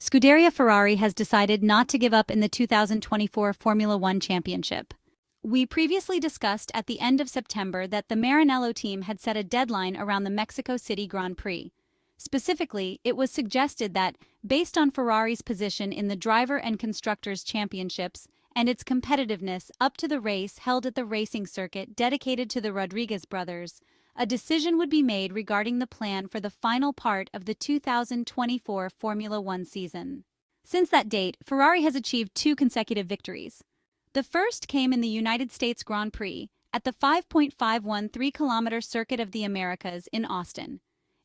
Scuderia Ferrari has decided not to give up in the 2024 Formula One Championship. We previously discussed at the end of September that the Maranello team had set a deadline around the Mexico City Grand Prix. Specifically, it was suggested that, based on Ferrari's position in the Driver and Constructors Championships and its competitiveness up to the race held at the racing circuit dedicated to the Rodriguez brothers, a decision would be made regarding the plan for the final part of the 2024 Formula One season. Since that date, Ferrari has achieved 2 consecutive victories. The first came in the United States Grand Prix at the 5.513-kilometer Circuit of the Americas in Austin.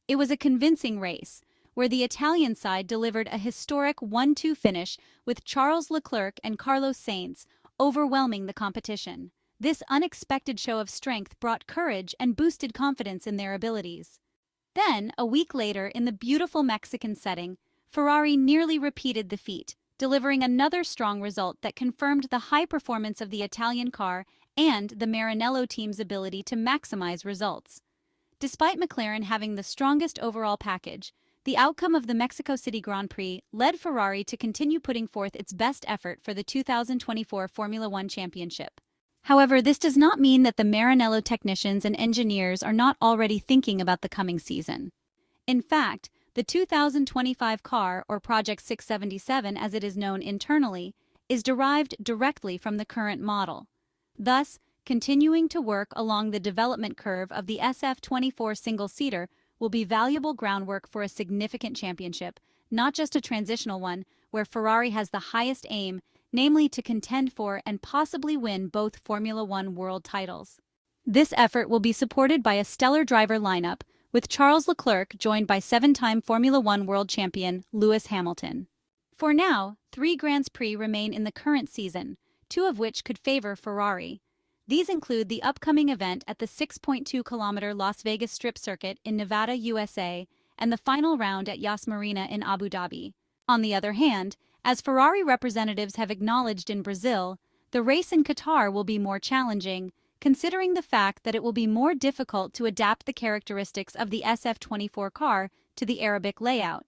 It was a convincing race, where the Italian side delivered a historic 1-2 finish with Charles Leclerc and Carlos Sainz overwhelming the competition. This unexpected show of strength brought courage and boosted confidence in their abilities. Then, a week later, in the beautiful Mexican setting, Ferrari nearly repeated the feat, delivering another strong result that confirmed the high performance of the Italian car and the Maranello team's ability to maximize results. Despite McLaren having the strongest overall package, the outcome of the Mexico City Grand Prix led Ferrari to continue putting forth its best effort for the 2024 Formula One Championship. However, this does not mean that the Maranello technicians and engineers are not already thinking about the coming season. In fact, the 2025 car, or Project 677 as it is known internally, is derived directly from the current model. Thus, continuing to work along the development curve of the SF24 single-seater will be valuable groundwork for a significant championship, not just a transitional one where Ferrari has the highest aim, namely to contend for and possibly win both Formula One world titles. This effort will be supported by a stellar driver lineup, with Charles Leclerc joined by 7-time Formula One world champion Lewis Hamilton. For now, 3 Grands Prix remain in the current season, 2 of which could favor Ferrari. These include the upcoming event at the 6.2-kilometer Las Vegas Strip Circuit in Nevada, USA, and the final round at Yas Marina in Abu Dhabi. On the other hand, as Ferrari representatives have acknowledged in Brazil, the race in Qatar will be more challenging, considering the fact that it will be more difficult to adapt the characteristics of the SF24 car to the Arabic layout.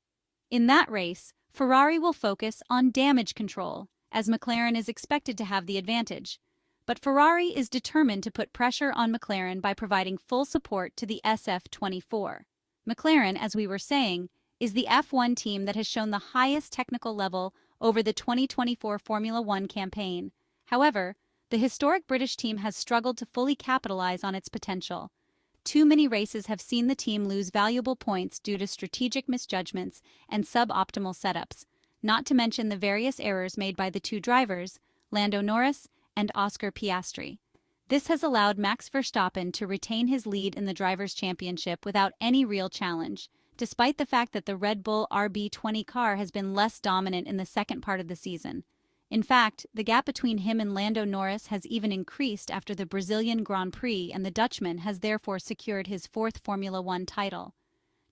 In that race, Ferrari will focus on damage control, as McLaren is expected to have the advantage. But Ferrari is determined to put pressure on McLaren by providing full support to the SF24. McLaren, as we were saying, is the F1 team that has shown the highest technical level over the 2024 Formula One campaign. However, the historic British team has struggled to fully capitalize on its potential. Too many races have seen the team lose valuable points due to strategic misjudgments and suboptimal setups, not to mention the various errors made by the 2 drivers, Lando Norris and Oscar Piastri. This has allowed Max Verstappen to retain his lead in the Drivers' Championship without any real challenge, despite the fact that the Red Bull RB20 car has been less dominant in the second part of the season. In fact, the gap between him and Lando Norris has even increased after the Brazilian Grand Prix, and the Dutchman has therefore secured his 4th Formula One title.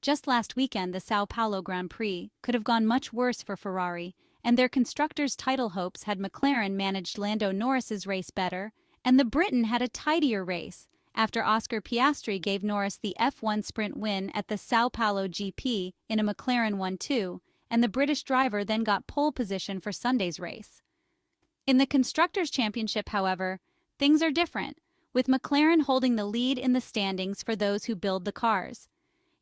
Just last weekend, the São Paulo Grand Prix could have gone much worse for Ferrari, and their constructors' title hopes had McLaren managed Lando Norris's race better, and the Briton had a tidier race, after Oscar Piastri gave Norris the F1 sprint win at the São Paulo GP in a McLaren 1-2, and the British driver then got pole position for Sunday's race. In the Constructors' Championship, however, things are different, with McLaren holding the lead in the standings for those who build the cars.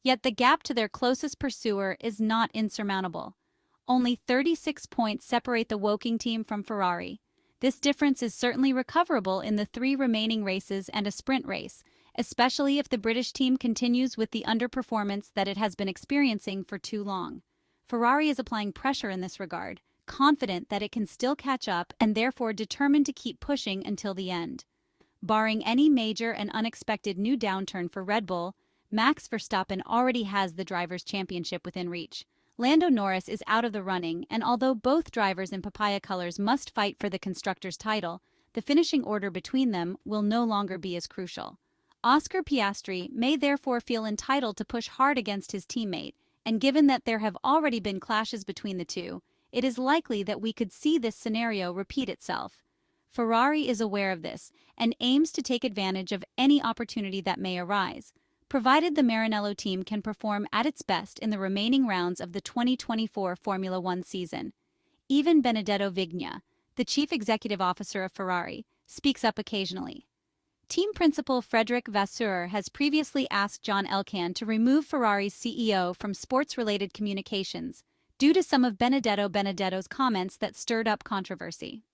Yet the gap to their closest pursuer is not insurmountable. Only 36 points separate the Woking team from Ferrari. This difference is certainly recoverable in the 3 remaining races and a sprint race, especially if the British team continues with the underperformance that it has been experiencing for too long. Ferrari is applying pressure in this regard, confident that it can still catch up and therefore determined to keep pushing until the end. Barring any major and unexpected new downturn for Red Bull, Max Verstappen already has the Drivers' Championship within reach. Lando Norris is out of the running, and although both drivers in papaya colors must fight for the constructors' title, the finishing order between them will no longer be as crucial. Oscar Piastri may therefore feel entitled to push hard against his teammate, and given that there have already been clashes between the two, it is likely that we could see this scenario repeat itself. Ferrari is aware of this and aims to take advantage of any opportunity that may arise, provided the Maranello team can perform at its best in the remaining rounds of the 2024 Formula One season. Even Benedetto Vigna, the chief executive officer of Ferrari, speaks up occasionally. Team principal Frédéric Vasseur has previously asked John Elkann to remove Ferrari's CEO from sports-related communications due to some of Benedetto's comments that stirred up controversy.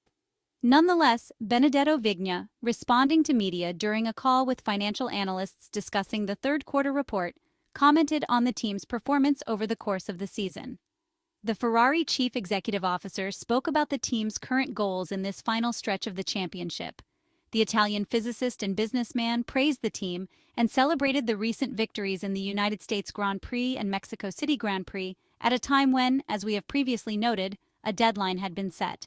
Nonetheless, Benedetto Vigna, responding to media during a call with financial analysts discussing the third-quarter report, commented on the team's performance over the course of the season. The Ferrari chief executive officer spoke about the team's current goals in this final stretch of the championship. The Italian physicist and businessman praised the team and celebrated the recent victories in the United States Grand Prix and Mexico City Grand Prix at a time when, as we have previously noted, a deadline had been set.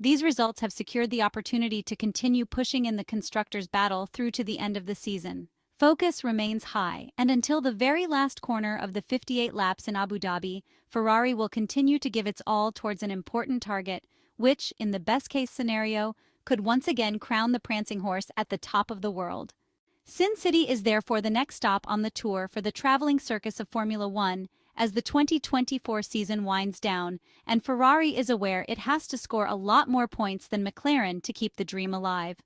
These results have secured the opportunity to continue pushing in the constructors' battle through to the end of the season. Focus remains high, and until the very last corner of the 58 laps in Abu Dhabi, Ferrari will continue to give its all towards an important target, which, in the best-case scenario, could once again crown the prancing horse at the top of the world. Sin City is therefore the next stop on the tour for the traveling circus of Formula One as the 2024 season winds down, and Ferrari is aware it has to score a lot more points than McLaren to keep the dream alive.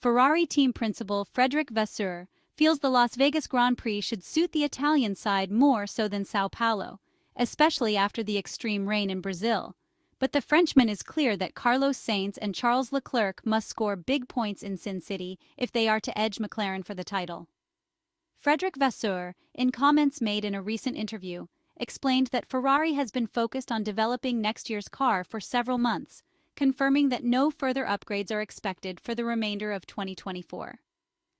Ferrari team principal Frédéric Vasseur feels the Las Vegas Grand Prix should suit the Italian side more so than São Paulo, especially after the extreme rain in Brazil. But the Frenchman is clear that Carlos Sainz and Charles Leclerc must score big points in Sin City if they are to edge McLaren for the title. Frédéric Vasseur, in comments made in a recent interview, explained that Ferrari has been focused on developing next year's car for several months, confirming that no further upgrades are expected for the remainder of 2024.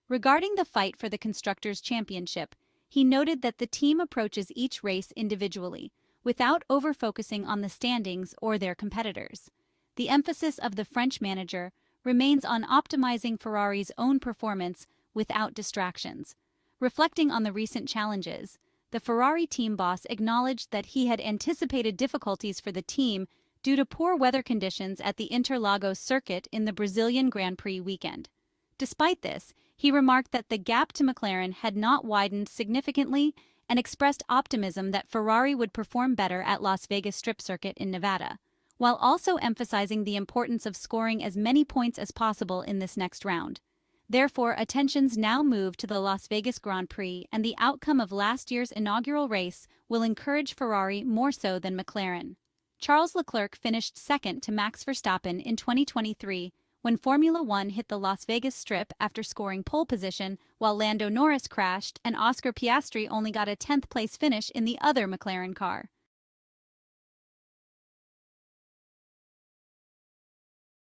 Regarding the fight for the Constructors Championship, he noted that the team approaches each race individually, without over-focusing on the standings or their competitors. The emphasis of the French manager remains on optimizing Ferrari's own performance without distractions. Reflecting on the recent challenges, the Ferrari team boss acknowledged that he had anticipated difficulties for the team due to poor weather conditions at the Interlagos circuit in the Brazilian Grand Prix weekend. Despite this, he remarked that the gap to McLaren had not widened significantly and expressed optimism that Ferrari would perform better at Las Vegas Strip Circuit in Nevada, while also emphasizing the importance of scoring as many points as possible in this next round. Therefore, attentions now move to the Las Vegas Grand Prix, and the outcome of last year's inaugural race will encourage Ferrari more so than McLaren. Charles Leclerc finished second to Max Verstappen in 2023 when Formula One hit the Las Vegas Strip after scoring pole position, while Lando Norris crashed and Oscar Piastri only got a 10th place finish in the other McLaren car.